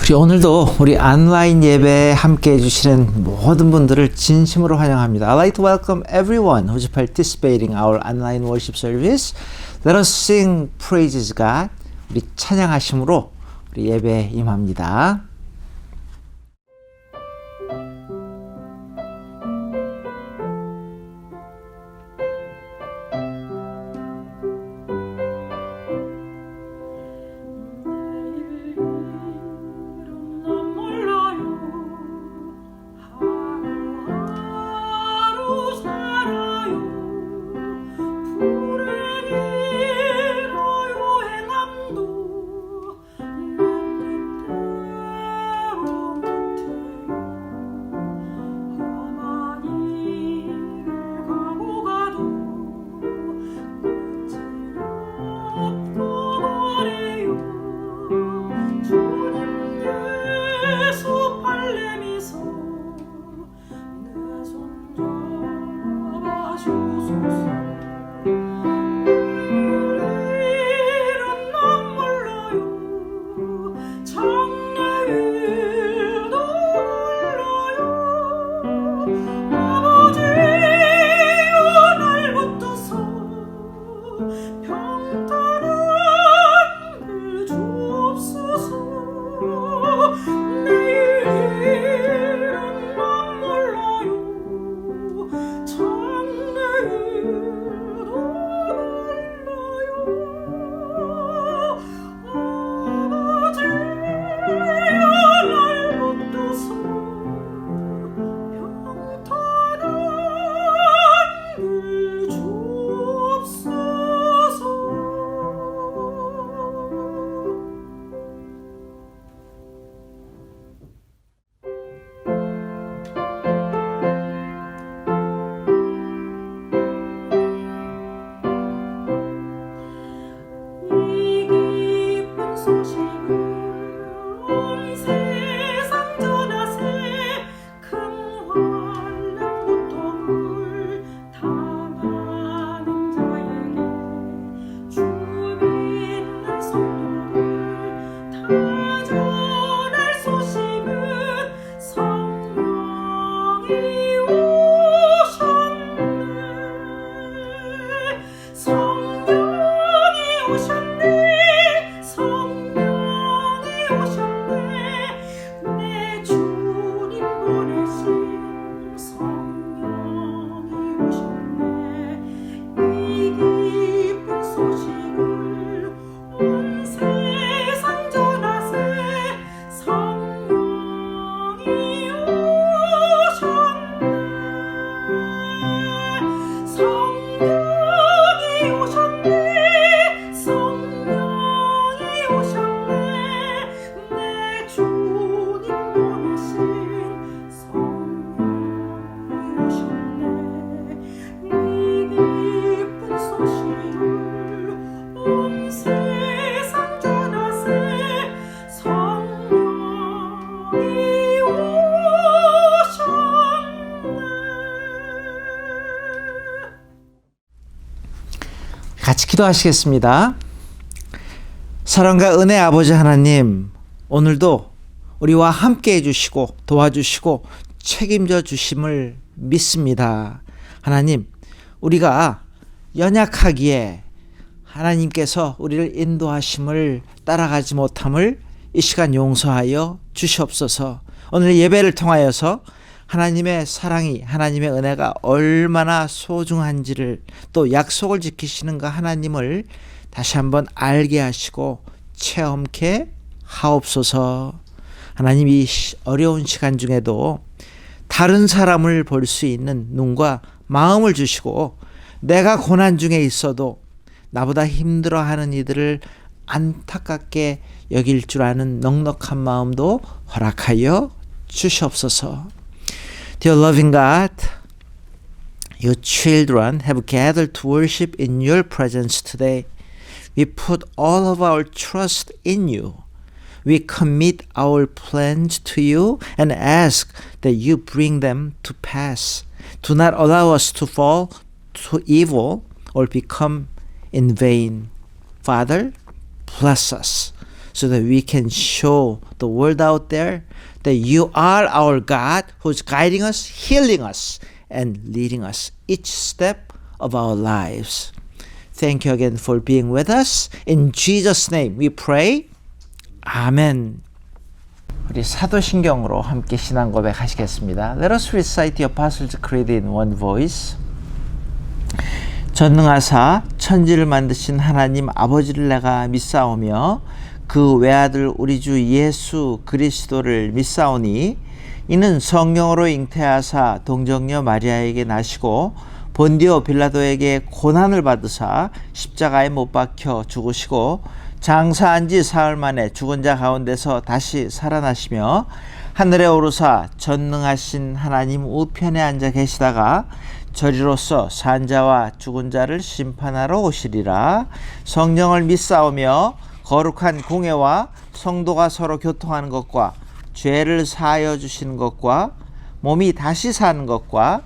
그리고 오늘도 우리 온라인 예배에 함께 해주시는 모든 분들을 진심으로 환영합니다. I'd like to welcome everyone who's participating in our online worship service. Let us sing praises God. 우리 찬양하심으로 우리 예배에 임합니다. 같이 기도하시겠습니다. 사랑과 은혜 아버지 하나님, 오늘도 우리와 함께 해주시고 도와주시고 책임져 주심을 믿습니다. 하나님, 우리가 연약하기에 하나님께서 우리를 인도하심을 따라가지 못함을 이 시간 용서하여 주시옵소서. 오늘 예배를 통하여서 하나님의 사랑이, 하나님의 은혜가 얼마나 소중한지를, 또 약속을 지키시는가 하나님을 다시 한번 알게 하시고 체험케 하옵소서. 하나님, 이 어려운 시간 중에도 다른 사람을 볼 수 있는 눈과 마음을 주시고, 내가 고난 중에 있어도 나보다 힘들어하는 이들을 안타깝게 여길 줄 아는 넉넉한 마음도 허락하여 주시옵소서. Dear loving God, your children have gathered to worship in your presence today. We put all of our trust in you. We commit our plans to you and ask that you bring them to pass. Do not allow us to fall to evil or become in vain. Father, bless us so that we can show the world out there that you are our God who's guiding us, healing us, and leading us each step of our lives. Thank you again for being with us. In Jesus' name we pray. 아멘. 우리 사도신경으로 함께 신앙 고백하시겠습니다. Let us recite the Apostles' Creed in one voice. 전능하사 천지를 만드신 하나님 아버지를 내가 믿사오며 그 외아들 우리 주 예수 그리스도를 믿사오니 이는 성령으로 잉태하사 동정녀 마리아에게 나시고 본디오 빌라도에게 고난을 받으사 십자가에 못 박혀 죽으시고 장사한 지 사흘 만에 죽은 자 가운데서 다시 살아나시며 하늘에 오르사 전능하신 하나님 우편에 앉아 계시다가 저리로서 산 자와 죽은 자를 심판하러 오시리라. 성령을 믿사오며 거룩한 공회와 성도가 서로 교통하는 것과 죄를 사하여 주시는 것과 몸이 다시 사는 것과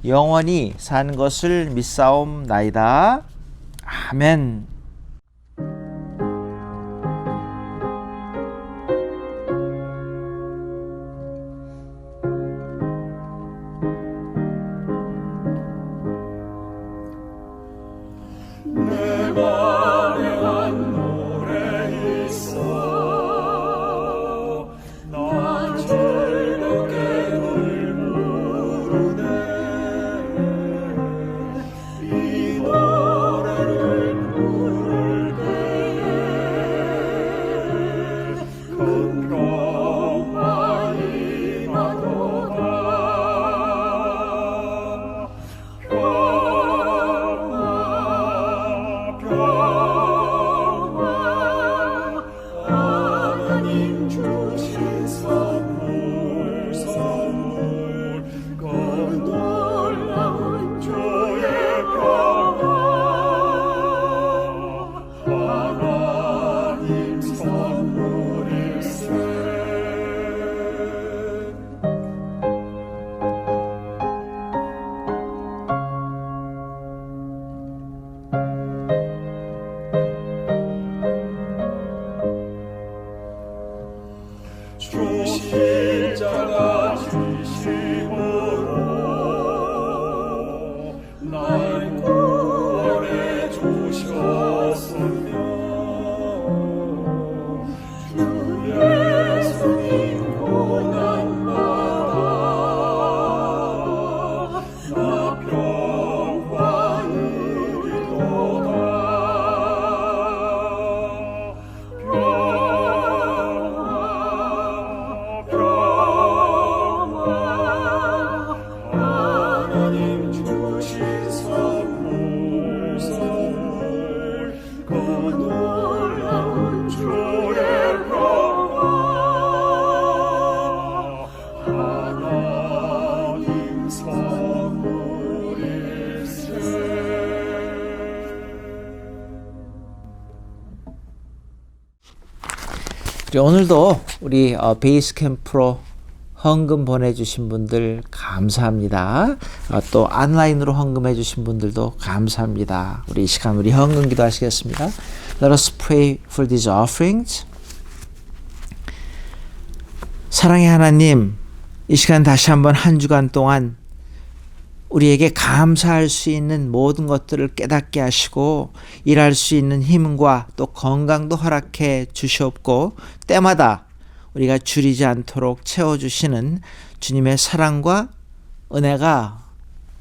영원히 사는 것을 믿사옵나이다. 아멘. 십자가 주심으로 날 구원해 주셨으며 주 예수님 고난받아 나 평화 누리도다. 하나님 주신 선물 그 놀라운 주의 평화 하나님 선물일세. 오늘도 우리 베이스 캠프로 헌금 보내주신 분들 감사합니다. 또 온라인으로 헌금해 주신 분들도 감사합니다. 우리 이 시간 우리 헌금 기도하시겠습니다. Let us pray for these offerings. 사랑의 하나님, 이 시간 다시 한번 한 주간 동안 우리에게 감사할 수 있는 모든 것들을 깨닫게 하시고 일할 수 있는 힘과 또 건강도 허락해 주시옵고 때마다 우리가 줄이지 않도록 채워주시는 주님의 사랑과 은혜가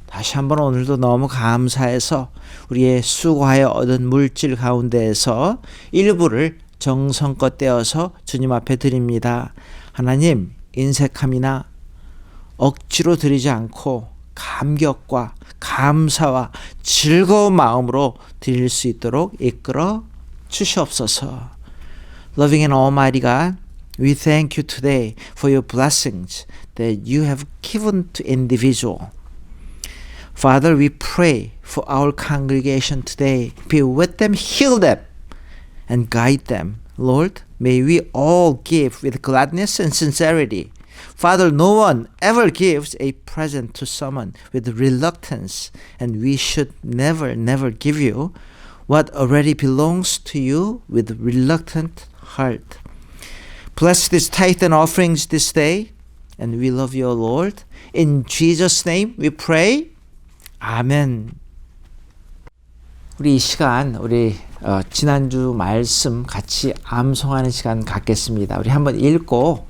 다시 한번 오늘도 너무 감사해서 우리의 수고하여 얻은 물질 가운데에서 일부를 정성껏 떼어서 주님 앞에 드립니다. 하나님, 인색함이나 억지로 드리지 않고 감격과 감사와 즐거운 마음으로 드릴 수 있도록 이끌어 주시옵소서. Loving and Almighty God, we thank you today for your blessings that you have given to individual. Father, we pray for our congregation today. Be with them, heal them, and guide them. Lord, may we all give with gladness and sincerity. Father, no one ever gives a present to someone with reluctance, and we should never give you what already belongs to you with reluctant heart. Bless this tithe and offerings this day, and we love you, O Lord. In Jesus' name we pray. 아멘. 우리 이 시간 지난주 말씀 같이 암송하는 시간 갖겠습니다. 우리 한번 읽고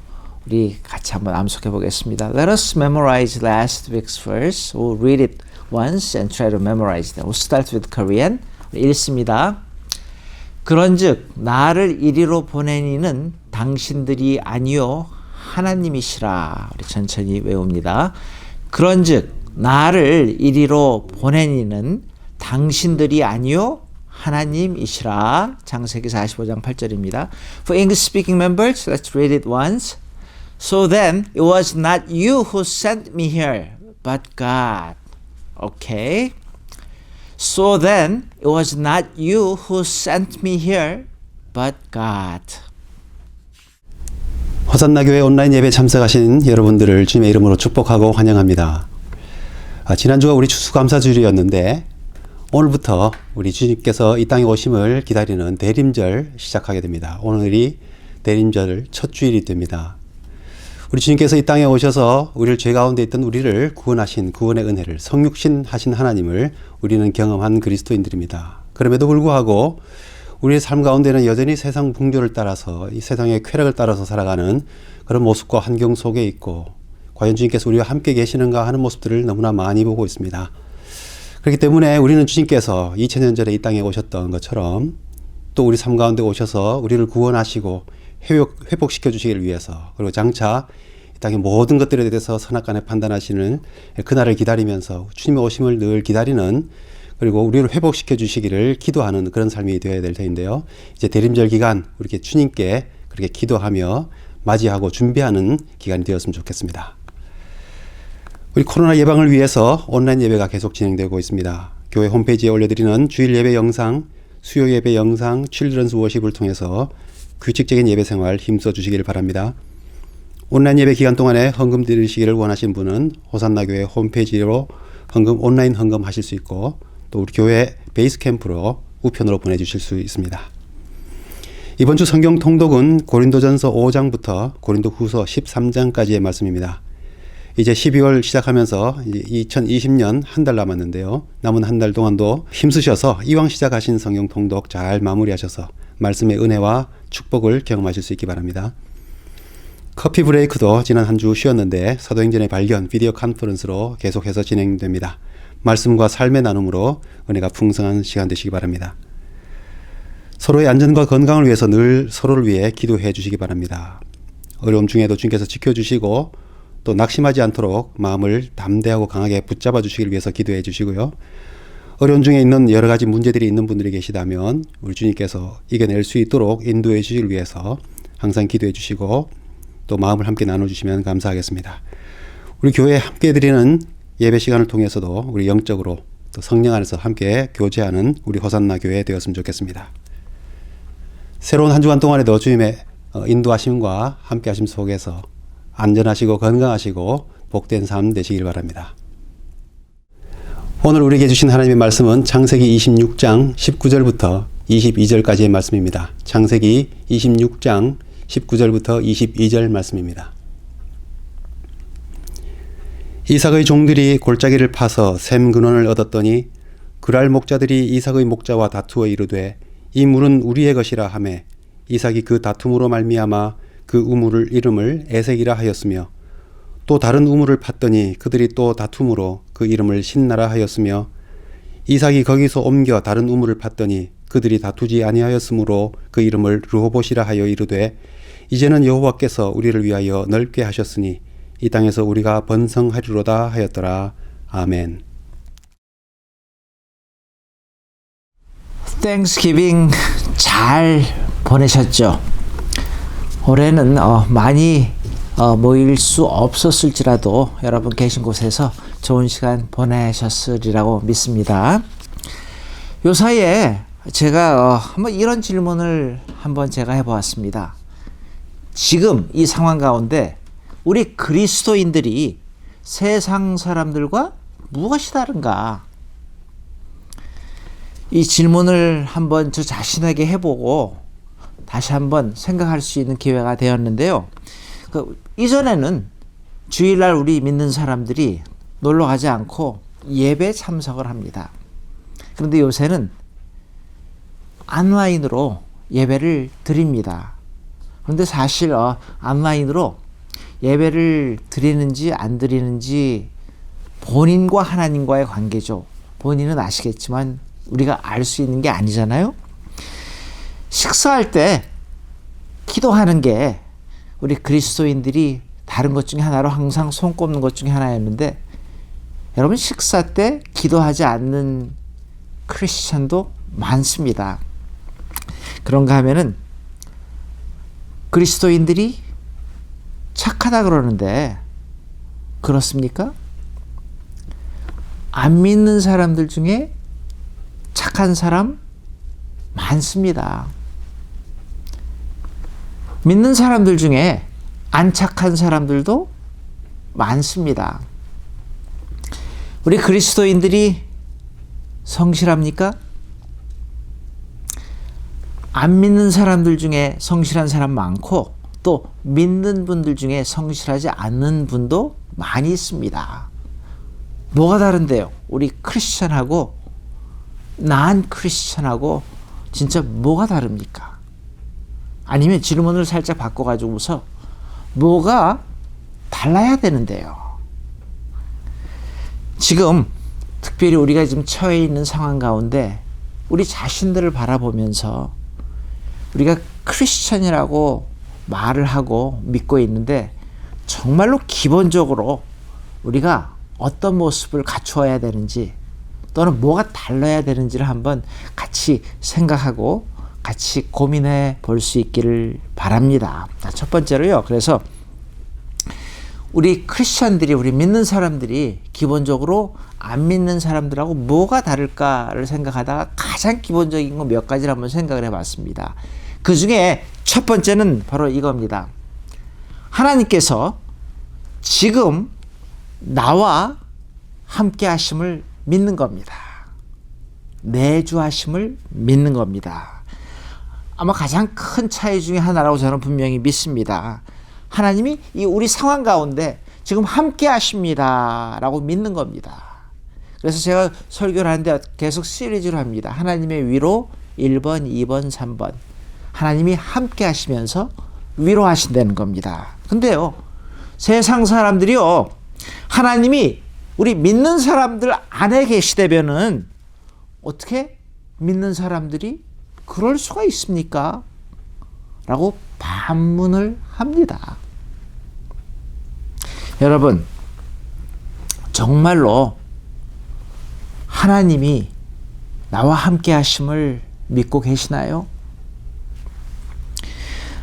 우리 같이 한번 암송해 보겠습니다. Let us memorize last week's verse. We'll read it once and try to memorize them. We'll start with Korean. 읽습니다. 그런즉 나를 이리로 보내니는 당신들이 아니요 하나님이시라. 우리 천천히 외웁니다. 그런즉 나를 이리로 보내니는 당신들이 아니요 하나님이시라. 창세기 45장 8절입니다. For English speaking members, let's read it once. So then it was not you who sent me here, but God. Okay. So then it was not you who sent me here, but God. 호산나 교회 온라인 예배 참석하신 여러분들을 주님의 이름으로 축복하고 환영합니다. 지난주가 우리 추수감사주일이었는데 오늘부터 우리 주님께서 이 땅에 오심을 기다리는 대림절 시작하게 됩니다. 오늘이 대림절 첫 주일이 됩니다. 우리 주님께서 이 땅에 오셔서 우리를 죄 가운데 있던 우리를 구원하신 구원의 은혜를 성육신 하신 하나님을 우리는 경험한 그리스도인들입니다. 그럼에도 불구하고 우리의 삶 가운데는 여전히 세상 풍조를 따라서 이 세상의 쾌락을 따라서 살아가는 그런 모습과 환경 속에 있고 과연 주님께서 우리와 함께 계시는가 하는 모습들을 너무나 많이 보고 있습니다. 그렇기 때문에 우리는 주님께서 2000년 전에 이 땅에 오셨던 것처럼 또 우리 삶 가운데 오셔서 우리를 구원하시고 회복시켜 주시기를 위해서 그리고 장차 이 땅의 모든 것들에 대해서 선악간에 판단하시는 그날을 기다리면서 주님의 오심을 늘 기다리는 그리고 우리를 회복시켜 주시기를 기도하는 그런 삶이 되어야 될 터인데요. 이제 대림절 기간 우리 주님께 그렇게 기도하며 맞이하고 준비하는 기간이 되었으면 좋겠습니다. 우리 코로나 예방을 위해서 온라인 예배가 계속 진행되고 있습니다. 교회 홈페이지에 올려드리는 주일 예배 영상, 수요 예배 영상, 칠드런스 워십을 통해서 규칙적인 예배 생활 힘써 주시길 바랍니다. 온라인 예배 기간 동안에 헌금 드리시기를 원하신 분은 호산나 교회 홈페이지로 온라인 헌금 하실 수 있고 또 우리 교회 베이스 캠프로 우편으로 보내주실 수 있습니다. 이번 주 성경 통독은 고린도전서 5장부터 고린도후서 13장까지의 말씀입니다. 이제 12월 시작하면서 2020년 한 달 남았는데요. 남은 한 달 동안도 힘쓰셔서 이왕 시작하신 성경 통독 잘 마무리하셔서 말씀의 은혜와 축복을 경험하실 수 있기 바랍니다. 커피 브레이크도 지난 한 주 쉬었는데 사도행전의 발견 비디오 컨퍼런스로 계속해서 진행됩니다. 말씀과 삶의 나눔으로 은혜가 풍성한 시간 되시기 바랍니다. 서로의 안전과 건강을 위해서 늘 서로를 위해 기도해 주시기 바랍니다. 어려움 중에도 주님께서 지켜주시고 또 낙심하지 않도록 마음을 담대하고 강하게 붙잡아 주시길 위해서 기도해 주시고요. 어려움 중에 있는 여러 가지 문제들이 있는 분들이 계시다면 우리 주님께서 이겨낼 수 있도록 인도해 주시길 위해서 항상 기도해 주시고 또 마음을 함께 나눠주시면 감사하겠습니다. 우리 교회에 함께 드리는 예배 시간을 통해서도 우리 영적으로 또 성령 안에서 함께 교제하는 우리 호산나 교회 되었으면 좋겠습니다. 새로운 한 주간 동안에도 주님의 인도하심과 함께 하심 속에서 안전하시고 건강하시고 복된 삶 되시길 바랍니다. 오늘 우리에게 주신 하나님의 말씀은 창세기 26장 19절부터 22절까지의 말씀입니다. 창세기 26장 19절부터 22절 말씀입니다. 이삭의 종들이 골짜기를 파서 샘 근원을 얻었더니 그랄 목자들이 이삭의 목자와 다투어 이르되 이 물은 우리의 것이라 하매 이삭이 그 다툼으로 말미암아 그 우물을 이름을 에색이라 하였으며 또 다른 우물을 팠더니 그들이 또 다툼으로 그 이름을 신나라 하였으며 이삭이 거기서 옮겨 다른 우물을 팠더니 그들이 다투지 아니하였으므로 그 이름을 르호봇이라 하여 이르되 이제는 여호와께서 우리를 위하여 넓게 하셨으니 이 땅에서 우리가 번성하리로다 하였더라. 아멘. Thanksgiving 잘 보내셨죠? 올해는 많이 모일 수 없었을지라도 여러분 계신 곳에서 좋은 시간 보내셨으리라고 믿습니다. 요 사이에 제가 한번 이런 질문을 한번 제가 해보았습니다. 지금 이 상황 가운데 우리 그리스도인들이 세상 사람들과 무엇이 다른가? 이 질문을 한번 저 자신에게 해보고 다시 한번 생각할 수 있는 기회가 되었는데요. 이전에는 주일날 우리 믿는 사람들이 놀러 가지 않고 예배 참석을 합니다. 그런데 요새는 온라인으로 예배를 드립니다. 그런데 사실 온라인으로 예배를 드리는지 안 드리는지 본인과 하나님과의 관계죠. 본인은 아시겠지만 우리가 알 수 있는 게 아니잖아요. 식사할 때 기도하는 게 우리 그리스도인들이 다른 것 중에 하나로 항상 손꼽는 것 중에 하나였는데, 여러분 식사 때 기도하지 않는 크리스천도 많습니다. 그런가 하면은 그리스도인들이 착하다 그러는데 그렇습니까? 안 믿는 사람들 중에 착한 사람 많습니다. 믿는 사람들 중에 안 착한 사람들도 많습니다. 우리 그리스도인들이 성실합니까? 안 믿는 사람들 중에 성실한 사람 많고, 또 믿는 분들 중에 성실하지 않는 분도 많이 있습니다. 뭐가 다른데요? 우리 크리스천하고 난 크리스천하고 진짜 뭐가 다릅니까? 아니면 질문을 살짝 바꿔가지고서 뭐가 달라야 되는데요? 지금 특별히 우리가 지금 처해 있는 상황 가운데 우리 자신들을 바라보면서 우리가 크리스천이라고 말을 하고 믿고 있는데 정말로 기본적으로 우리가 어떤 모습을 갖추어야 되는지, 또는 뭐가 달라야 되는지를 한번 같이 생각하고 같이 고민해 볼 수 있기를 바랍니다. 첫 번째로요. 그래서 우리 크리스천들이, 우리 믿는 사람들이 기본적으로 안 믿는 사람들하고 뭐가 다를까를 생각하다가 가장 기본적인 거 몇 가지를 한번 생각을 해봤습니다. 그 중에 첫 번째는 바로 이겁니다. 하나님께서 지금 나와 함께 하심을 믿는 겁니다. 내주하심을 믿는 겁니다. 아마 가장 큰 차이 중에 하나라고 저는 분명히 믿습니다. 하나님이 이 우리 상황 가운데 지금 함께 하십니다 라고 믿는 겁니다. 그래서 제가 설교를 하는데 계속 시리즈로 합니다. 하나님의 위로 1번, 2번, 3번. 하나님이 함께 하시면서 위로하신다는 겁니다. 근데요, 세상 사람들이요, 하나님이 우리 믿는 사람들 안에 계시다면은 어떻게 믿는 사람들이 그럴 수가 있습니까? 라고 반문을 합니다. 여러분, 정말로 하나님이 나와 함께 하심을 믿고 계시나요?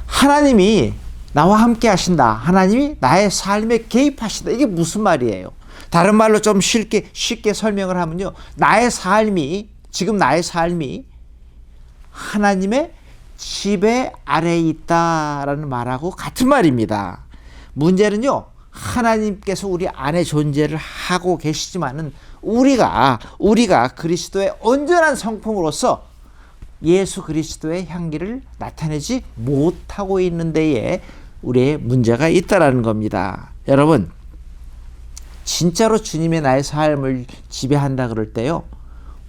하나님이 나와 함께 하신다. 하나님이 나의 삶에 개입하신다. 이게 무슨 말이에요? 다른 말로 좀 쉽게 설명을 하면요. 지금 나의 삶이 하나님의 지배 아래에 있다라는 말하고 같은 말입니다. 문제는요, 하나님께서 우리 안에 존재를 하고 계시지만은 우리가 그리스도의 온전한 성품으로서 예수 그리스도의 향기를 나타내지 못하고 있는 데에 우리의 문제가 있다라는 겁니다. 여러분, 진짜로 주님의 나의 삶을 지배한다 그럴 때요,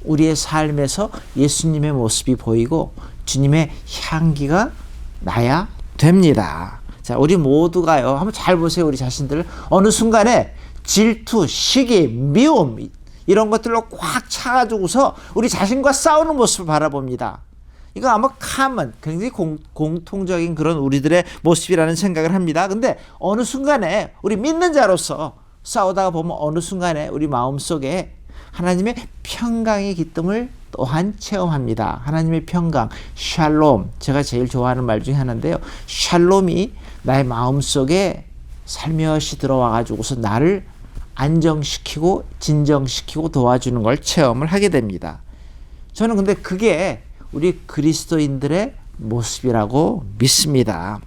우리의 삶에서 예수님의 모습이 보이고 주님의 향기가 나야 됩니다. 자, 우리 모두가요, 한번 잘 보세요. 우리 자신들 어느 순간에 질투, 시기, 미움 이런 것들로 꽉 차가지고서 우리 자신과 싸우는 모습을 바라봅니다. 이거 아마 굉장히 공통적인 그런 우리들의 모습이라는 생각을 합니다. 근데 어느 순간에 우리 믿는 자로서 싸우다가 보면 어느 순간에 우리 마음속에 하나님의 평강의 기쁨을 또한 체험합니다. 하나님의 평강, 샬롬, 제가 제일 좋아하는 말 중에 하나인데요. 샬롬이 나의 마음속에 살며시 들어와 가지고서 나를 안정시키고 진정시키고 도와주는 걸 체험을 하게 됩니다. 저는 근데 그게 우리 그리스도인들의 모습이라고 믿습니다.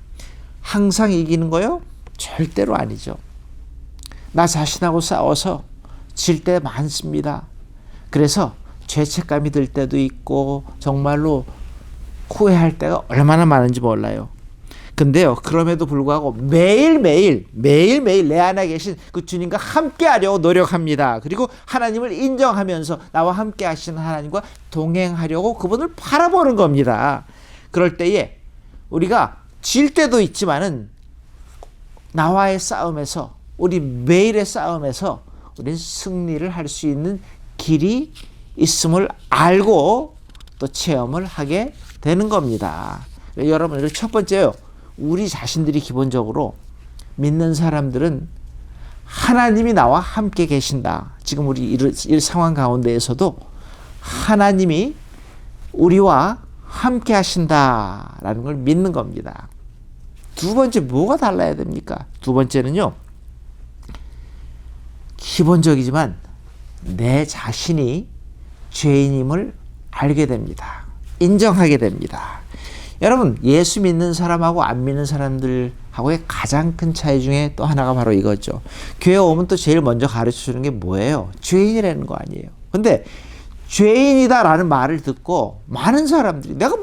항상 이기는 거요? 절대로 아니죠. 나 자신하고 싸워서 질 때 많습니다. 그래서 죄책감이 들 때도 있고 정말로 후회할 때가 얼마나 많은지 몰라요. 근데요, 그럼에도 불구하고 매일매일 내 안에 계신 그 주님과 함께 하려고 노력합니다. 그리고 하나님을 인정하면서 나와 함께 하시는 하나님과 동행하려고 그분을 바라보는 겁니다. 그럴 때에 우리가 질 때도 있지만은 나와의 싸움에서, 우리 매일의 싸움에서 우리는 승리를 할 수 있는 길이 있음을 알고 또 체험을 하게 되는 겁니다. 여러분, 첫 번째요. 우리 자신들이 기본적으로 믿는 사람들은 하나님이 나와 함께 계신다. 지금 우리 이 상황 가운데에서도 하나님이 우리와 함께 하신다라는 걸 믿는 겁니다. 두 번째, 뭐가 달라야 됩니까? 두 번째는요, 기본적이지만 내 자신이 죄인임을 알게 됩니다. 인정하게 됩니다. 여러분, 예수 믿는 사람하고 안 믿는 사람들하고의 가장 큰 차이 중에 또 하나가 바로 이거죠. 교회 오면 또 제일 먼저 가르쳐 주는 게 뭐예요? 죄인이라는 거 아니에요. 근데 죄인이다라는 말을 듣고 많은 사람들이 내가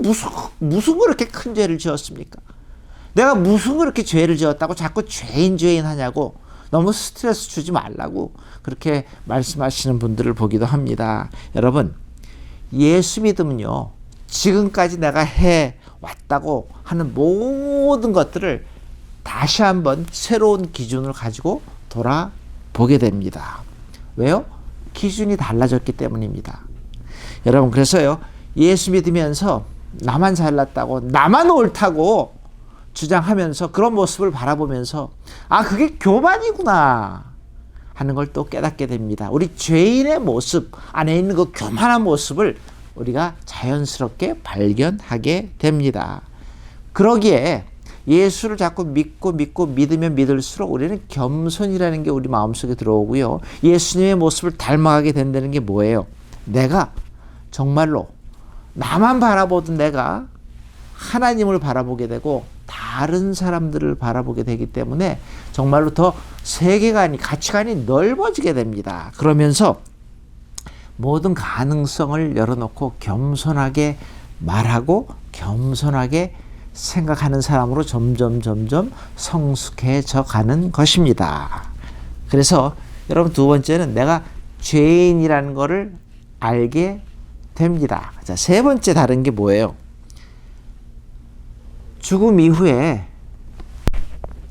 무슨 그렇게 큰 죄를 지었습니까? 내가 무슨 그렇게 죄를 지었다고 자꾸 죄인 하냐고 너무 스트레스 주지 말라고 그렇게 말씀하시는 분들을 보기도 합니다. 여러분, 예수 믿으면요, 지금까지 내가 해왔다고 하는 모든 것들을 다시 한번 새로운 기준을 가지고 돌아보게 됩니다. 왜요? 기준이 달라졌기 때문입니다. 여러분, 그래서요, 예수 믿으면서 나만 잘났다고, 나만 옳다고 주장하면서 그런 모습을 바라보면서 그게 교만이구나 하는 걸 또 깨닫게 됩니다. 우리 죄인의 모습 안에 있는 그 교만한 모습을 우리가 자연스럽게 발견하게 됩니다. 그러기에 예수를 자꾸 믿고 믿으면 믿을수록 우리는 겸손이라는 게 우리 마음속에 들어오고요. 예수님의 모습을 닮아가게 된다는 게 뭐예요? 내가 정말로 나만 바라보던 내가 하나님을 바라보게 되고 다른 사람들을 바라보게 되기 때문에 정말로 더 세계관이, 가치관이 넓어지게 됩니다. 그러면서 모든 가능성을 열어놓고 겸손하게 말하고 겸손하게 생각하는 사람으로 점점 성숙해져 가는 것입니다. 그래서 여러분, 두 번째는 내가 죄인이라는 것을 알게 됩니다. 자, 세 번째 다른 게 뭐예요? 죽음 이후에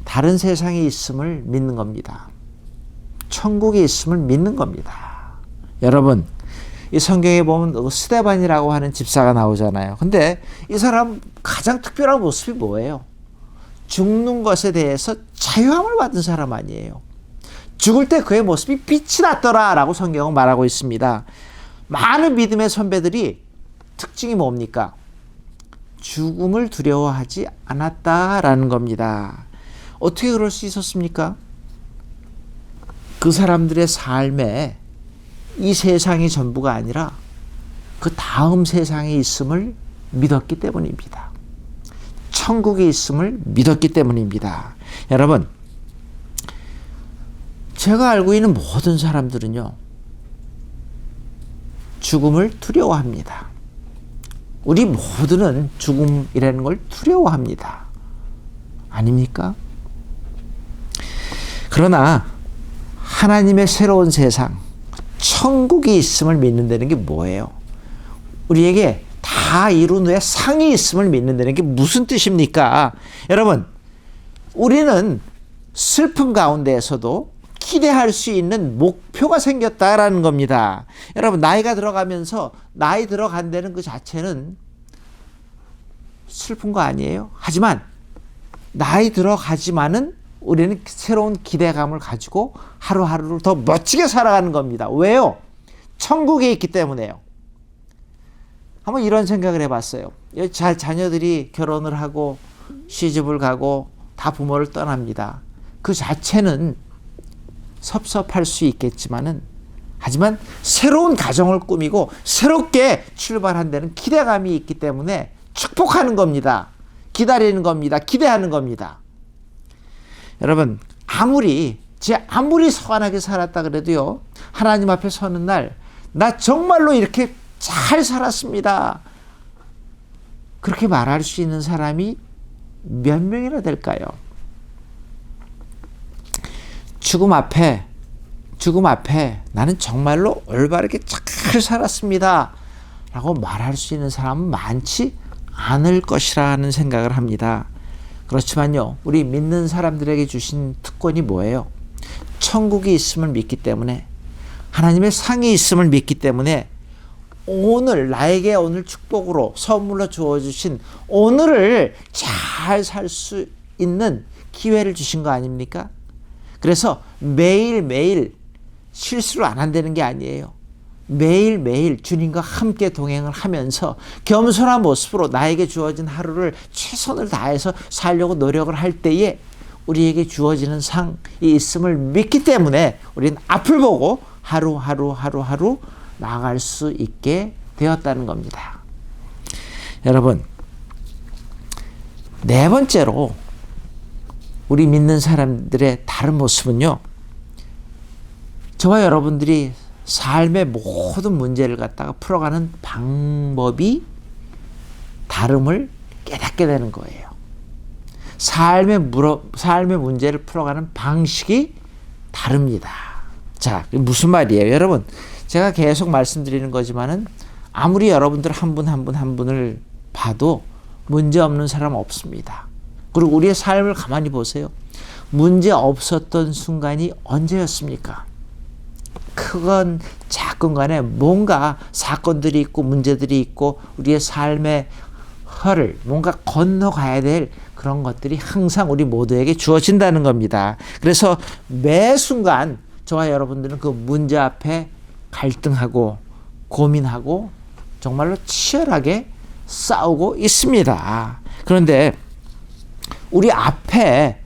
다른 세상이 있음을 믿는 겁니다. 천국이 있음을 믿는 겁니다. 여러분, 이 성경에 보면 스데반이라고 하는 집사가 나오잖아요. 근데 이 사람 가장 특별한 모습이 뭐예요? 죽는 것에 대해서 자유함을 받은 사람 아니에요. 죽을 때 그의 모습이 빛이 났더라라고 성경은 말하고 있습니다. 많은 믿음의 선배들이 특징이 뭡니까? 죽음을 두려워하지 않았다라는 겁니다. 어떻게 그럴 수 있었습니까? 그 사람들의 삶에 이 세상이 전부가 아니라 그 다음 세상에 있음을 믿었기 때문입니다. 천국에 있음을 믿었기 때문입니다. 여러분, 제가 알고 있는 모든 사람들은요, 죽음을 두려워합니다. 우리 모두는 죽음이라는 걸 두려워합니다. 아닙니까? 그러나 하나님의 새로운 세상, 천국이 있음을 믿는다는 게 뭐예요? 우리에게 다 이룬 후에 상이 있음을 믿는다는 게 무슨 뜻입니까? 여러분, 우리는 슬픔 가운데에서도 기대할 수 있는 목표가 생겼다라는 겁니다. 여러분, 나이가 들어가면서 나이 들어간다는 그 자체는 슬픈 거 아니에요? 하지만 나이 들어가지만은 우리는 새로운 기대감을 가지고 하루하루를 더 멋지게 살아가는 겁니다. 왜요? 천국에 있기 때문에요. 한번 이런 생각을 해봤어요. 자녀들이 결혼을 하고 시집을 가고 다 부모를 떠납니다. 그 자체는 섭섭할 수 있겠지만은, 하지만 새로운 가정을 꾸미고 새롭게 출발한다는 기대감이 있기 때문에 축복하는 겁니다. 기다리는 겁니다. 기대하는 겁니다. 여러분, 아무리 서안하게 살았다 그래도요, 하나님 앞에 서는 날, 나 정말로 이렇게 잘 살았습니다. 그렇게 말할 수 있는 사람이 몇 명이나 될까요? 죽음 앞에 나는 정말로 올바르게 잘 살았습니다 라고 말할 수 있는 사람은 많지 않을 것이라는 생각을 합니다. 그렇지만요, 우리 믿는 사람들에게 주신 특권이 뭐예요? 천국이 있음을 믿기 때문에, 하나님의 상이 있음을 믿기 때문에 오늘 나에게 오늘 축복으로 선물로 주어주신 오늘을 잘 살 수 있는 기회를 주신 거 아닙니까? 그래서 매일매일 실수를 안 한다는 게 아니에요. 매일매일 주님과 함께 동행을 하면서 겸손한 모습으로 나에게 주어진 하루를 최선을 다해서 살려고 노력을 할 때에 우리에게 주어지는 상이 있음을 믿기 때문에 우리는 앞을 보고 하루 나아갈 수 있게 되었다는 겁니다. 여러분, 네 번째로 우리 믿는 사람들의 다른 모습은요, 저와 여러분들이 삶의 모든 문제를 갖다가 풀어가는 방법이 다름을 깨닫게 되는 거예요. 삶의 문제를 풀어가는 방식이 다릅니다. 자, 무슨 말이에요? 여러분, 제가 계속 말씀드리는 거지만은 아무리 여러분들 한 분을 봐도 문제 없는 사람 없습니다. 그리고 우리의 삶을 가만히 보세요. 문제 없었던 순간이 언제였습니까? 크건 작건 간에 뭔가 사건들이 있고 문제들이 있고 우리의 삶의 허를 뭔가 건너가야 될 그런 것들이 항상 우리 모두에게 주어진다는 겁니다. 그래서 매 순간 저와 여러분들은 그 문제 앞에 갈등하고 고민하고 정말로 치열하게 싸우고 있습니다. 그런데 우리 앞에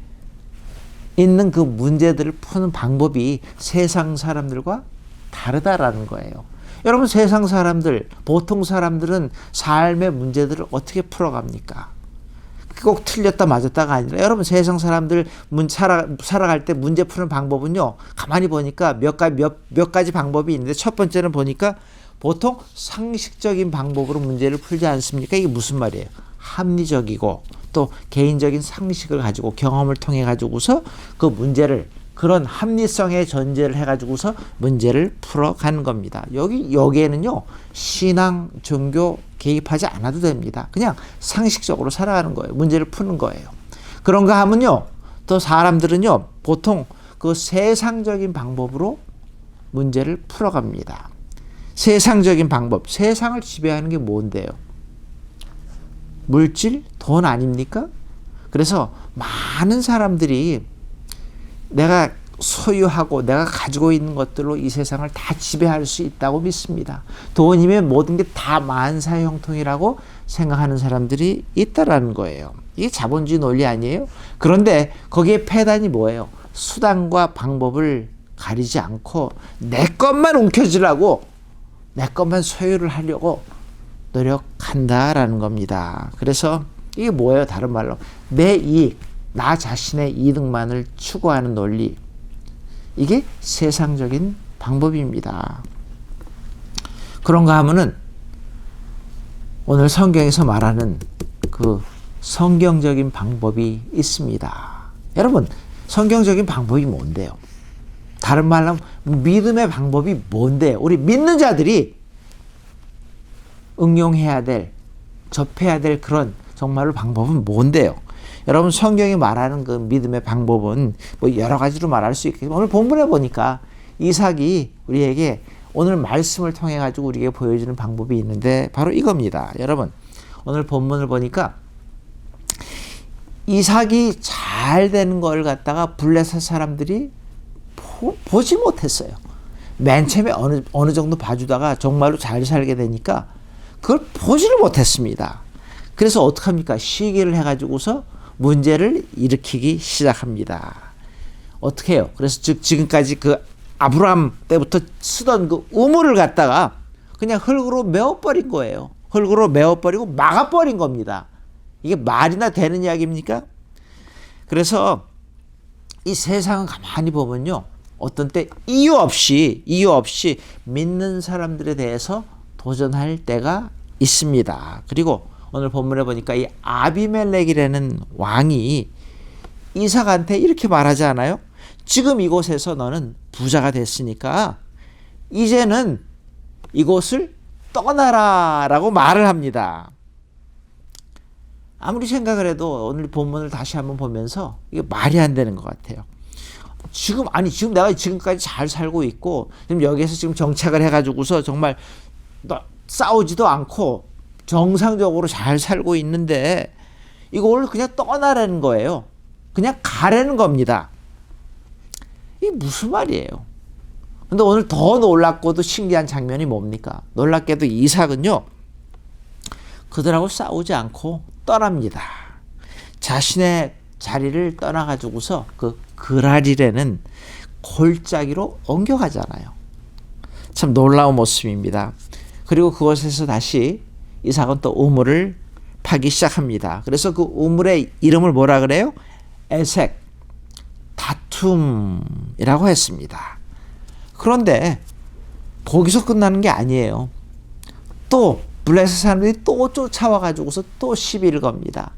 있는 그 문제들을 푸는 방법이 세상 사람들과 다르다라는 거예요. 여러분, 세상 사람들, 보통 사람들은 삶의 문제들을 어떻게 풀어갑니까? 꼭 틀렸다 맞았다가 아니라, 여러분, 세상 사람들 살아갈 때 문제 푸는 방법은요, 가만히 보니까 몇 가지 방법이 있는데, 첫 번째는 보니까 보통 상식적인 방법으로 문제를 풀지 않습니까? 이게 무슨 말이에요? 합리적이고 또 개인적인 상식을 가지고 경험을 통해 가지고서 그 문제를, 그런 합리성의 전제를 해 가지고서 문제를 풀어가는 겁니다. 여기에는요, 신앙, 종교 개입하지 않아도 됩니다. 그냥 상식적으로 살아가는 거예요. 문제를 푸는 거예요. 그런가 하면요, 또 사람들은요, 보통 그 세상적인 방법으로 문제를 풀어갑니다. 세상적인 방법, 세상을 지배하는 게 뭔데요? 물질, 돈 아닙니까? 그래서 많은 사람들이 내가 소유하고 내가 가지고 있는 것들로 이 세상을 다 지배할 수 있다고 믿습니다. 돈이면 모든 게 다 만사형통이라고 생각하는 사람들이 있다라는 거예요. 이게 자본주의 논리 아니에요? 그런데 거기에 폐단이 뭐예요? 수단과 방법을 가리지 않고 내 것만 움켜쥐려고, 내 것만 소유를 하려고 노력한다라는 겁니다. 그래서 이게 뭐예요? 다른 말로 내 이익, 나 자신의 이득만을 추구하는 논리, 이게 세상적인 방법입니다. 그런가 하면은 오늘 성경에서 말하는 그 성경적인 방법이 있습니다. 여러분, 성경적인 방법이 뭔데요? 다른 말로 하면 믿음의 방법이 뭔데요? 우리 믿는 자들이 응용해야 될, 접해야 될 그런 정말로 방법은 뭔데요? 여러분, 성경이 말하는 그 믿음의 방법은 뭐 여러 가지로 말할 수 있겠지만, 오늘 본문에 보니까 이삭이 우리에게 오늘 말씀을 통해 가지고 우리에게 보여주는 방법이 있는데 바로 이겁니다. 여러분, 오늘 본문을 보니까 이삭이 잘 되는 걸 갖다가 블레셋 사람들이 보지 못했어요. 맨 처음에 어느 정도 봐주다가 정말로 잘 살게 되니까 그걸 보지를 못했습니다. 그래서 어떡합니까? 시기를 해가지고서 문제를 일으키기 시작합니다. 어떻게 해요? 그래서 지금까지 그 아브라함 때부터 쓰던 그 우물을 갖다가 그냥 흙으로 메워버린 거예요. 흙으로 메워버리고 막아버린 겁니다. 이게 말이나 되는 이야기입니까? 그래서 이 세상은 가만히 보면요, 어떤 때 이유 없이 믿는 사람들에 대해서 도전할 때가 있습니다. 그리고 오늘 본문에 보니까 이 아비멜렉이라는 왕이 이삭한테 이렇게 말하지 않아요? 지금 이곳에서 너는 부자가 됐으니까 이제는 이곳을 떠나라라고 말을 합니다. 아무리 생각을 해도 오늘 본문을 다시 한번 보면서 이게 말이 안 되는 것 같아요. 지금 내가 지금까지 잘 살고 있고 지금 여기에서 지금 정착을 해가지고서 정말 싸우지도 않고 정상적으로 잘 살고 있는데 이걸 그냥 떠나라는 거예요. 그냥 가라는 겁니다. 이게 무슨 말이에요? 근데 오늘 더 놀랍고도 신기한 장면이 뭡니까? 놀랍게도 이삭은요, 그들하고 싸우지 않고 떠납니다. 자신의 자리를 떠나가지고서 그 그랄이라는 골짜기로 옮겨가잖아요. 참 놀라운 모습입니다. 그리고 그곳에서 다시 이삭은 또 우물을 파기 시작합니다. 그래서 그 우물의 이름을 뭐라 그래요? 에색, 다툼이라고 했습니다. 그런데 거기서 끝나는 게 아니에요. 또 블레셋 사람들이 또 쫓아와가지고서 또 시비를 겁니다.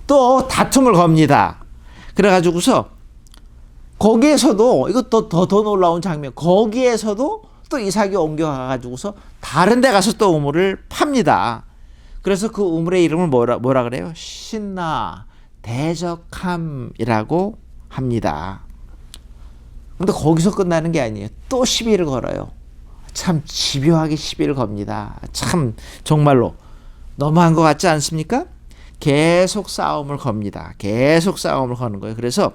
또 다툼을 겁니다. 그래가지고서 거기에서도 이것도 더 놀라운 장면. 거기에서도 또 이삭이 옮겨가가지고서 다른 데 가서 또 우물을 팝니다. 그래서 그 우물의 이름을 뭐라 그래요? 신나 대적함이라고 합니다. 근데 거기서 끝나는 게 아니에요. 또 시비를 걸어요. 참 집요하게 시비를 겁니다. 참 정말로 너무한 것 같지 않습니까? 계속 싸움을 겁니다. 계속 싸움을 거는 거예요. 그래서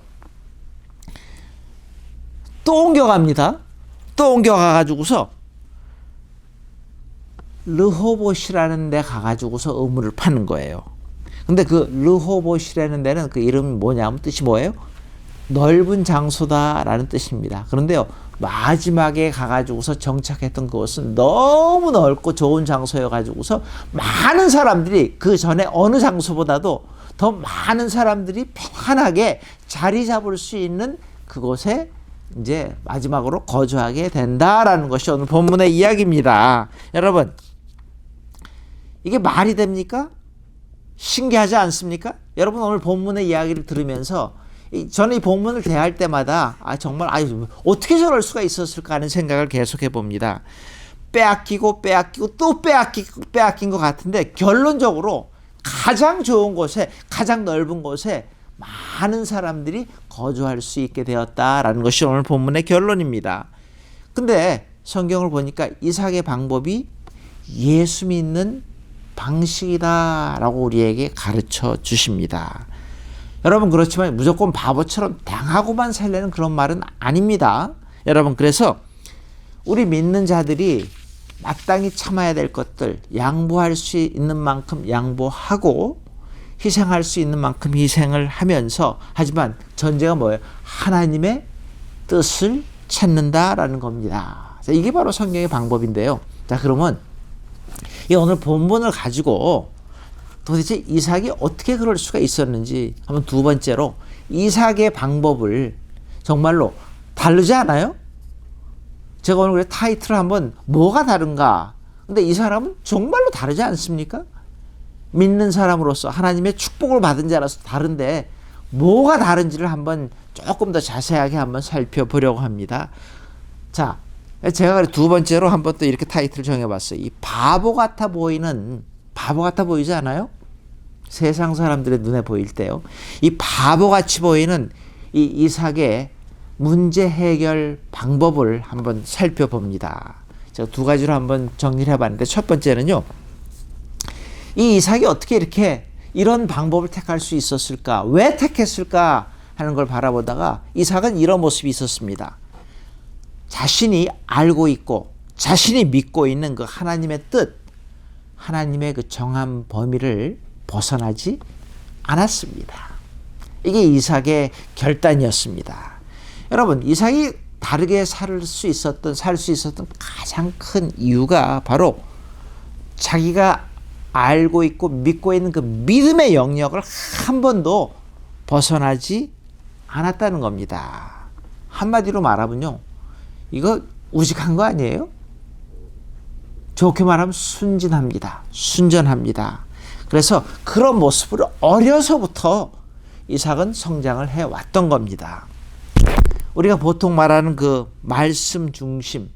또 옮겨갑니다. 또 옮겨가가지고서 르호봇이라는 데 가가지고서 우물을 파는 거예요. 근데 그 르호봇이라는 데는 그 이름이 뭐냐면 뜻이 뭐예요? 넓은 장소다라는 뜻입니다. 그런데요, 마지막에 가가지고서 정착했던 그곳은 너무 넓고 좋은 장소여가지고서 많은 사람들이 그 전에 어느 장소보다도 더 많은 사람들이 편하게 자리 잡을 수 있는 그곳에 이제 마지막으로 거주하게 된다라는 것이 오늘 본문의 이야기입니다. 여러분, 이게 말이 됩니까? 신기하지 않습니까? 여러분, 오늘 본문의 이야기를 들으면서 저는 이 본문을 대할 때마다 정말 어떻게 저럴 수가 있었을까 하는 생각을 계속해 봅니다. 빼앗기고 또 빼앗긴 것 같은데 결론적으로 가장 좋은 곳에, 가장 넓은 곳에 많은 사람들이 거주할 수 있게 되었다라는 것이 오늘 본문의 결론입니다. 근데 성경을 보니까 이삭의 방법이 예수 믿는 방식이다라고 우리에게 가르쳐 주십니다. 여러분, 그렇지만 무조건 바보처럼 당하고만 살려는 그런 말은 아닙니다. 여러분, 그래서 우리 믿는 자들이 마땅히 참아야 될 것들, 양보할 수 있는 만큼 양보하고 희생할 수 있는 만큼 희생을 하면서, 하지만 전제가 뭐예요? 하나님의 뜻을 찾는다라는 겁니다. 자, 이게 바로 성경의 방법인데요. 자, 그러면 이 오늘 본문을 가지고 도대체 이삭이 어떻게 그럴 수가 있었는지 한번 두 번째로 이삭의 방법을 정말로 다르지 않아요? 제가 오늘 그래 타이틀을 한번 뭐가 다른가? 근데 이 사람은 정말로 다르지 않습니까? 믿는 사람으로서 하나님의 축복을 받은 자라서 다른데 뭐가 다른지를 한번 조금 더 자세하게 한번 살펴보려고 합니다. 자, 제가 두 번째로 한번 또 이렇게 타이틀을 정해봤어요. 이 바보 같아 보이지 않아요? 세상 사람들의 눈에 보일 때요. 이 바보같이 보이는 이 이삭의 문제 해결 방법을 한번 살펴봅니다. 제가 두 가지로 한번 정리를 해봤는데, 첫 번째는요, 이 이삭이 어떻게 이렇게 이런 방법을 택할 수 있었을까? 왜 택했을까? 하는 걸 바라보다가 이삭은 이런 모습이 있었습니다. 자신이 알고 있고 자신이 믿고 있는 그 하나님의 뜻, 하나님의 그 정한 범위를 벗어나지 않았습니다. 이게 이삭의 결단이었습니다. 여러분, 이삭이 다르게 살 수 있었던 가장 큰 이유가 바로 자기가 알고 있고 믿고 있는 그 믿음의 영역을 한 번도 벗어나지 않았다는 겁니다. 한마디로 말하면요, 이거 우직한 거 아니에요? 좋게 말하면 순진합니다. 순전합니다. 그래서 그런 모습으로 어려서부터 이삭은 성장을 해왔던 겁니다. 우리가 보통 말하는 그 말씀 중심,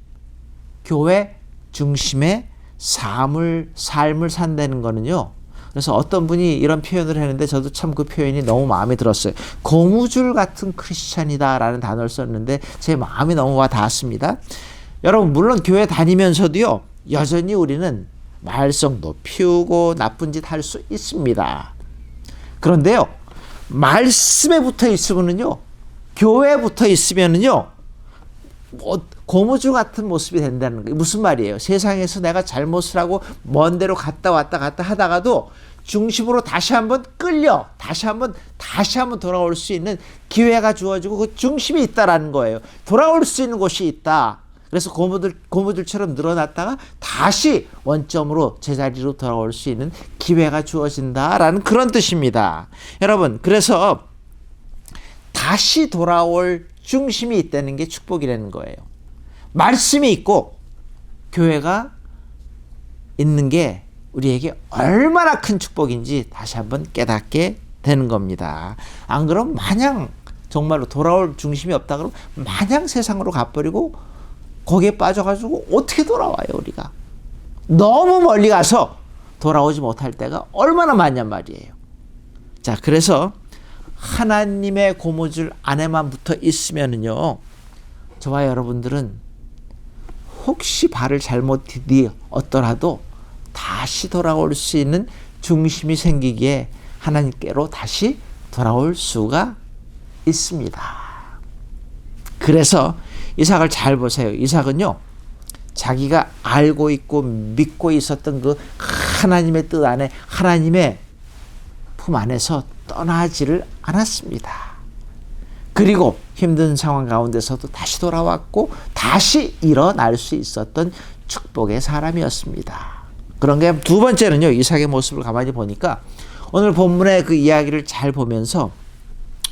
교회 중심의 삶을 산다는 거는요. 그래서 어떤 분이 이런 표현을 했는데 저도 참 그 표현이 너무 마음에 들었어요. 고무줄 같은 크리스찬이다라는 단어를 썼는데 제 마음이 너무 와 닿았습니다. 여러분 물론 교회 다니면서도요. 여전히 우리는 말썽도 피우고 나쁜 짓 할 수 있습니다. 그런데요. 말씀에 붙어 있으면은요. 교회에 붙어 있으면은요. 고무줄 같은 모습이 된다는 거예요. 무슨 말이에요? 세상에서 내가 잘못을 하고 먼 데로 갔다 왔다 하다가도 중심으로 다시 한번 끌려 다시 한번 돌아올 수 있는 기회가 주어지고 그 중심이 있다라는 거예요. 돌아올 수 있는 곳이 있다. 그래서 고무줄처럼 늘어났다가 다시 원점으로 제자리로 돌아올 수 있는 기회가 주어진다라는 그런 뜻입니다. 여러분 그래서 다시 돌아올 중심이 있다는 게 축복이라는 거예요. 말씀이 있고 교회가 있는 게 우리에게 얼마나 큰 축복인지 다시 한번 깨닫게 되는 겁니다. 안 그러면 마냥 정말로 돌아올 중심이 없다 그러면 마냥 세상으로 가버리고 거기에 빠져가지고 어떻게 돌아와요 우리가. 너무 멀리 가서 돌아오지 못할 때가 얼마나 많냔 말이에요. 자 그래서 하나님의 고무줄 안에만 붙어 있으면은요, 저와 여러분들은 혹시 발을 잘못 디디었더라도 다시 돌아올 수 있는 중심이 생기기에 하나님께로 다시 돌아올 수가 있습니다. 그래서 이삭을 잘 보세요. 이삭은요, 자기가 알고 있고 믿고 있었던 그 하나님의 뜻 안에, 하나님의 품 안에서 떠나지를 않았습니다. 그리고 힘든 상황 가운데서도 다시 돌아왔고 다시 일어날 수 있었던 축복의 사람이었습니다. 그런 게 두 번째는요, 이삭의 모습을 가만히 보니까 오늘 본문의 그 이야기를 잘 보면서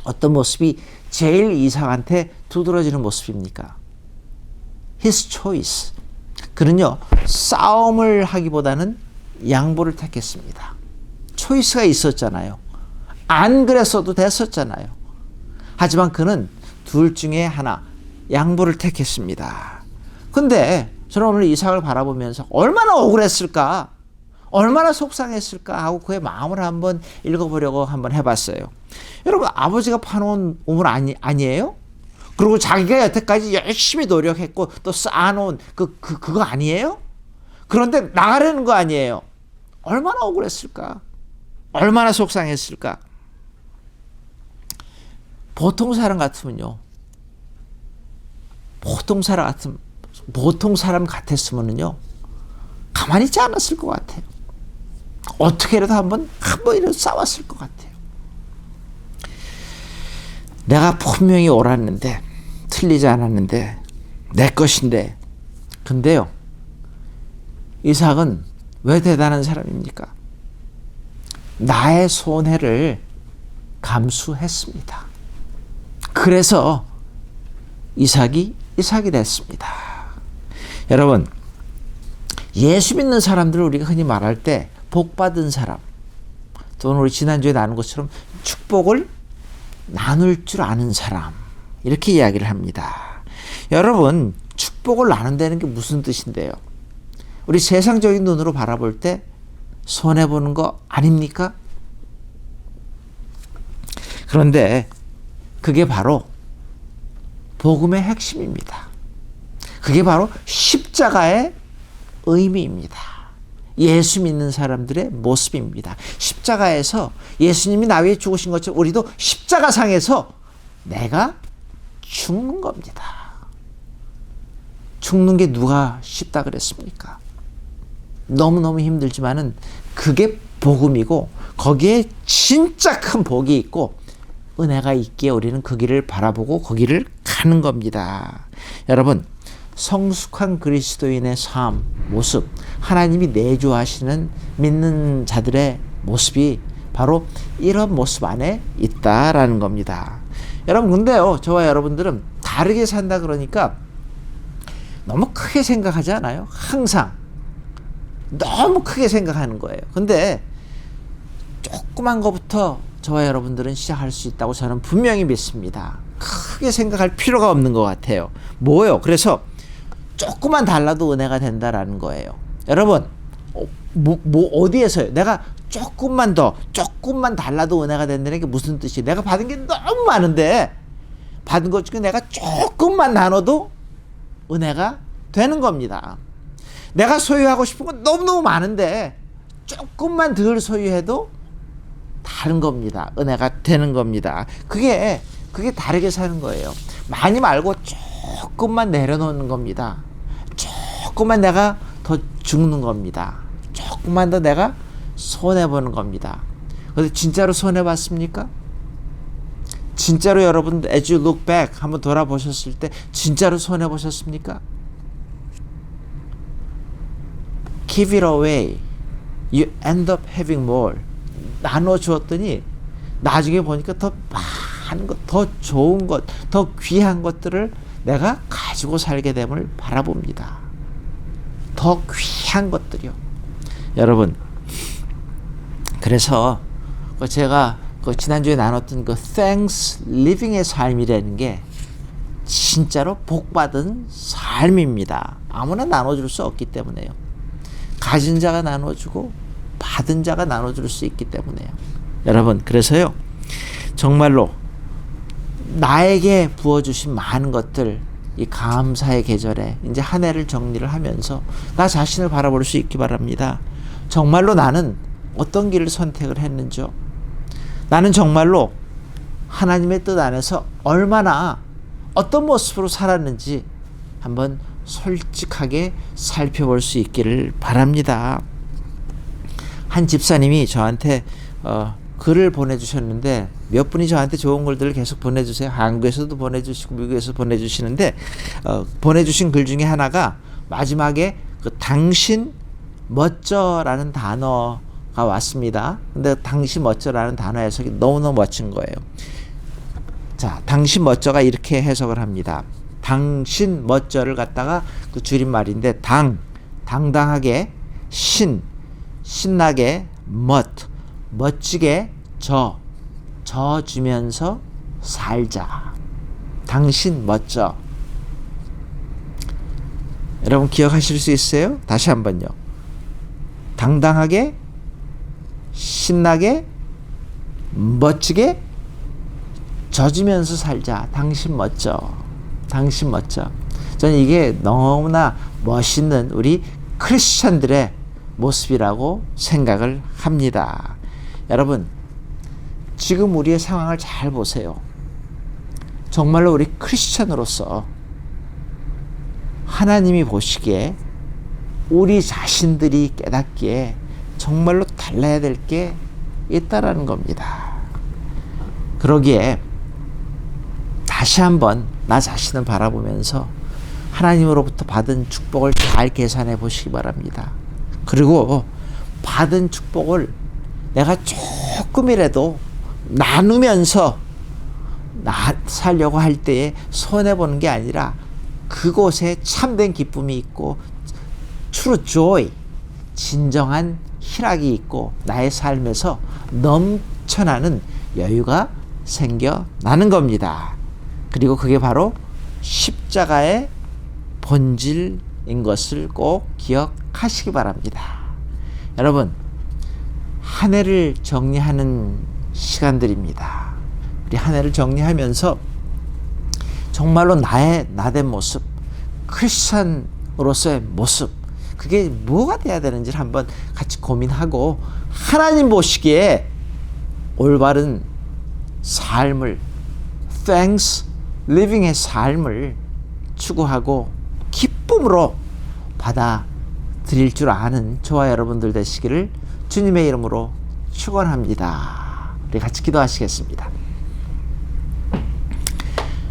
어떤 모습이 제일 이삭한테 두드러지는 모습입니까? His choice. 그는요, 싸움을 하기보다는 양보를 택했습니다. 초이스가 있었잖아요. 안 그랬어도 됐었잖아요. 하지만 그는 둘 중에 하나, 양보를 택했습니다. 근데 저는 오늘 이삭을 바라보면서 얼마나 억울했을까, 얼마나 속상했을까 하고 그의 마음을 한번 읽어보려고 한번 해봤어요. 여러분, 아버지가 파놓은 우물 아니에요? 그리고 자기가 여태까지 열심히 노력했고 또 쌓아놓은 그거 아니에요? 그런데 나가려는 거 아니에요? 얼마나 억울했을까? 얼마나 속상했을까? 보통 사람 같으면요. 보통 사람 같았으면요. 가만히 있지 않았을 것 같아요. 어떻게라도 한번 이라도 싸웠을 것 같아요. 내가 분명히 옳았는데, 틀리지 않았는데, 내 것인데. 근데요, 이삭은 왜 대단한 사람입니까? 나의 손해를 감수했습니다. 그래서 이삭이 됐습니다. 여러분, 예수 믿는 사람들을 우리가 흔히 말할 때 복받은 사람, 또는 우리 지난주에 나눈 것처럼 축복을 나눌 줄 아는 사람, 이렇게 이야기를 합니다. 여러분, 축복을 나눈다는 게 무슨 뜻인데요? 우리 세상적인 눈으로 바라볼 때 손해보는 거 아닙니까? 그런데 그게 바로 복음의 핵심입니다. 그게 바로 십자가의 의미입니다. 예수 믿는 사람들의 모습입니다. 십자가에서 예수님이 나 위해 죽으신 것처럼 우리도 십자가상에서 내가 죽는 겁니다. 죽는 게 누가 쉽다 그랬습니까? 너무너무 힘들지만은 그게 복음이고 거기에 진짜 큰 복이 있고 은혜가 있기에 우리는 그 길을 바라보고 그 길을 가는 겁니다. 여러분, 성숙한 그리스도인의 삶, 모습, 하나님이 내주하시는 믿는 자들의 모습이 바로 이런 모습 안에 있다라는 겁니다. 여러분, 근데요, 저와 여러분들은 다르게 산다 그러니까 너무 크게 생각하지 않아요? 항상 너무 크게 생각하는 거예요. 근데 조그만 것부터 저와 여러분들은 시작할 수 있다고 저는 분명히 믿습니다. 크게 생각할 필요가 없는 것 같아요. 뭐요? 그래서 조금만 달라도 은혜가 된다라는 거예요. 여러분, 어디에서요? 내가 조금만 달라도 은혜가 된다는 게 무슨 뜻이에요? 내가 받은 게 너무 많은데 받은 것 중에 내가 조금만 나눠도 은혜가 되는 겁니다. 내가 소유하고 싶은 건 너무너무 많은데 조금만 덜 소유해도 다른 겁니다. 은혜가 되는 겁니다. 그게 다르게 사는 거예요. 많이 말고 조금만 내려놓는 겁니다. 조금만 내가 더 죽는 겁니다. 조금만 더 내가 손해보는 겁니다. 근데 진짜로 손해봤습니까? 진짜로 여러분 as you look back 한번 돌아보셨을 때 진짜로 손해보셨습니까? Give it away. You end up having more. 나눠 주었더니 나중에 보니까 더 많은 것, 더 좋은 것, 더 귀한 것들을 내가 가지고 살게 됨을 바라봅니다. 더 귀한 것들이요. 여러분, 그래서 제가 지난주에 나눴던 Thanksgiving의 삶이라는 게 진짜로 복받은 삶입니다. 아무나 나눠줄 수 없기 때문에요. 가진 자가 나눠주고 받은 자가 나눠줄 수 있기 때문에요. 여러분, 그래서요, 정말로 나에게 부어주신 많은 것들, 이 감사의 계절에 이제 한 해를 정리를 하면서 나 자신을 바라볼 수 있기 바랍니다. 정말로 나는 어떤 길을 선택을 했는지요? 나는 정말로 하나님의 뜻 안에서 얼마나 어떤 모습으로 살았는지 한번 솔직하게 살펴볼 수 있기를 바랍니다. 한 집사님이 저한테 글을 보내주셨는데 몇 분이 저한테 좋은 글들을 계속 보내주세요. 한국에서도 보내주시고 미국에서 보내주시는데 보내주신 글 중에 하나가 마지막에 당신 멋져라는 단어가 왔습니다. 근데 당신 멋져라는 단어 해석이 너무너무 멋진 거예요. 자, 당신 멋져가 이렇게 해석을 합니다. 당신 멋져를 갖다가 그 줄임말인데 당당하게, 신나게, 멋지게 져주면서 살자. 당신 멋져. 여러분 기억하실 수 있어요? 다시 한번요. 당당하게, 신나게, 멋지게 져주면서 살자. 당신 멋져. 당신 멋져. 저는 이게 너무나 멋있는 우리 크리스천들의 모습이라고 생각을 합니다. 여러분, 지금 우리의 상황을 잘 보세요. 정말로 우리 크리스천으로서 하나님이 보시기에 우리 자신들이 깨닫기에 정말로 달라야 될 게 있다라는 겁니다. 그러기에 다시 한번 나 자신을 바라보면서 하나님으로부터 받은 축복을 잘 계산해 보시기 바랍니다. 그리고 받은 축복을 내가 조금이라도 나누면서 살려고 할 때에 손해보는 게 아니라 그곳에 참된 기쁨이 있고 true joy, 진정한 희락이 있고 나의 삶에서 넘쳐나는 여유가 생겨나는 겁니다. 그리고 그게 바로 십자가의 본질인 것을 꼭 기억하시기 바랍니다. 여러분, 한 해를 정리하는 시간들입니다. 우리 한 해를 정리하면서 정말로 나된 모습, 크리스천으로서의 모습, 그게 뭐가 돼야 되는지를 한번 같이 고민하고 하나님 보시기에 올바른 삶을, Thanksgiving의 삶을 추구하고 기쁨으로 받아들일 줄 아는 저와 여러분들 되시기를 주님의 이름으로 축원합니다. 우리 같이 기도하시겠습니다.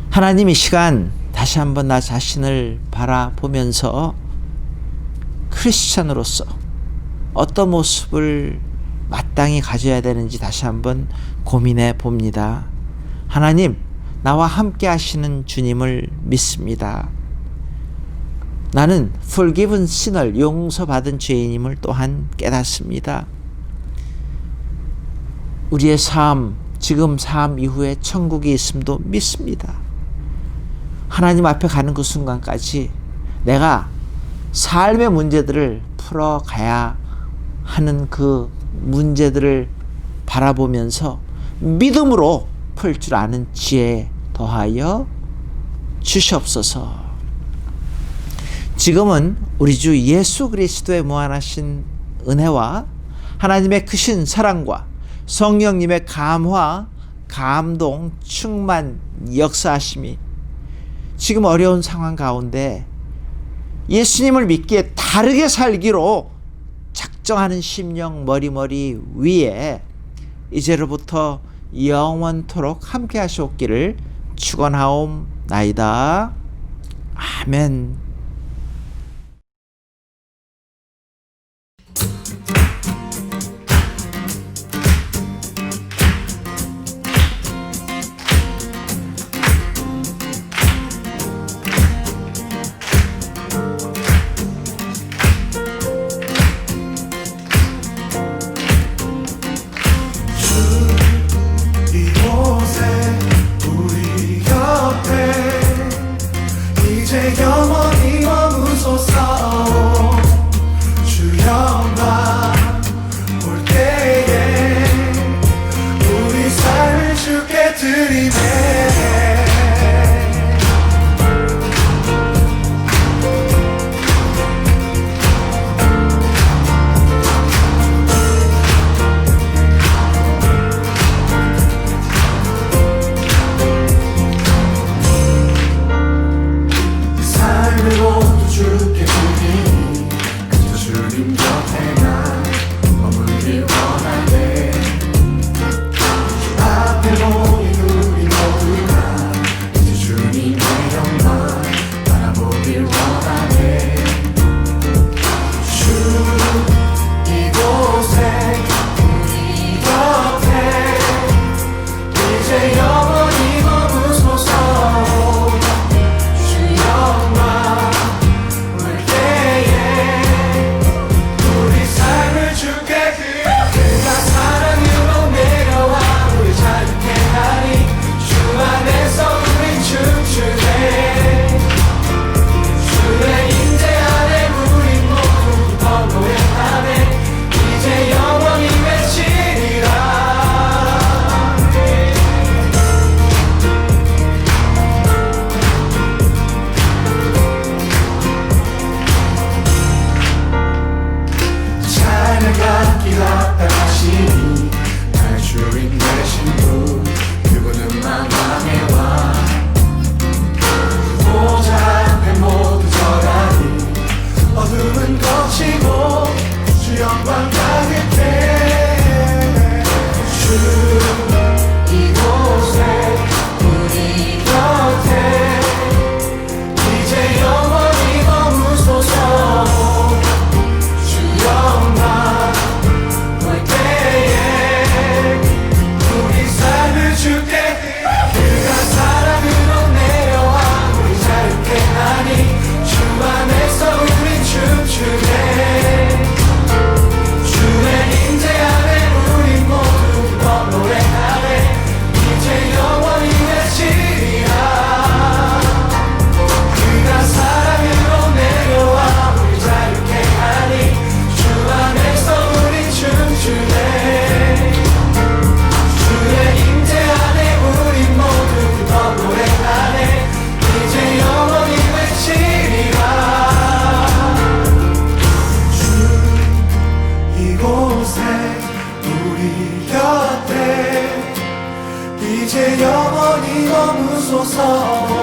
하나님, 이 시간 다시 한번 나 자신을 바라보면서 크리스천으로서 어떤 모습을 마땅히 가져야 되는지 다시 한번 고민해 봅니다. 하나님, 나와 함께 하시는 주님을 믿습니다. 나는 forgiven sinner, 용서받은 죄인임을 또한 깨닫습니다. 우리의 삶, 지금 삶 이후에 천국이 있음도 믿습니다. 하나님 앞에 가는 그 순간까지 내가 삶의 문제들을 풀어가야 하는 그 문제들을 바라보면서 믿음으로 풀 줄 아는 지혜 더하여 주시옵소서. 지금은 우리 주 예수 그리스도의 무한하신 은혜와 하나님의 크신 사랑과 성령님의 감화, 감동, 충만, 역사하심이 지금 어려운 상황 가운데 예수님을 믿기에 다르게 살기로 작정하는 심령 머리머리 위에 이제로부터 영원토록 함께 하시옵기를 축원하옵나이다. 아멘. 이곳에 우리 곁에 이제 영원히 머무소서. 주 영광 올 때에 우리 삶을 주께 드리네. 삶을 모두 주께 드리니 그저 주님 곁에 나 머물길 원하네. 주 앞에 모인 우리 모두가 이제 주님의 영광 바라보길 원하네. 주 이곳에 우리 곁에 이제 영원히 머무소서. 이제 영원히 머무소서.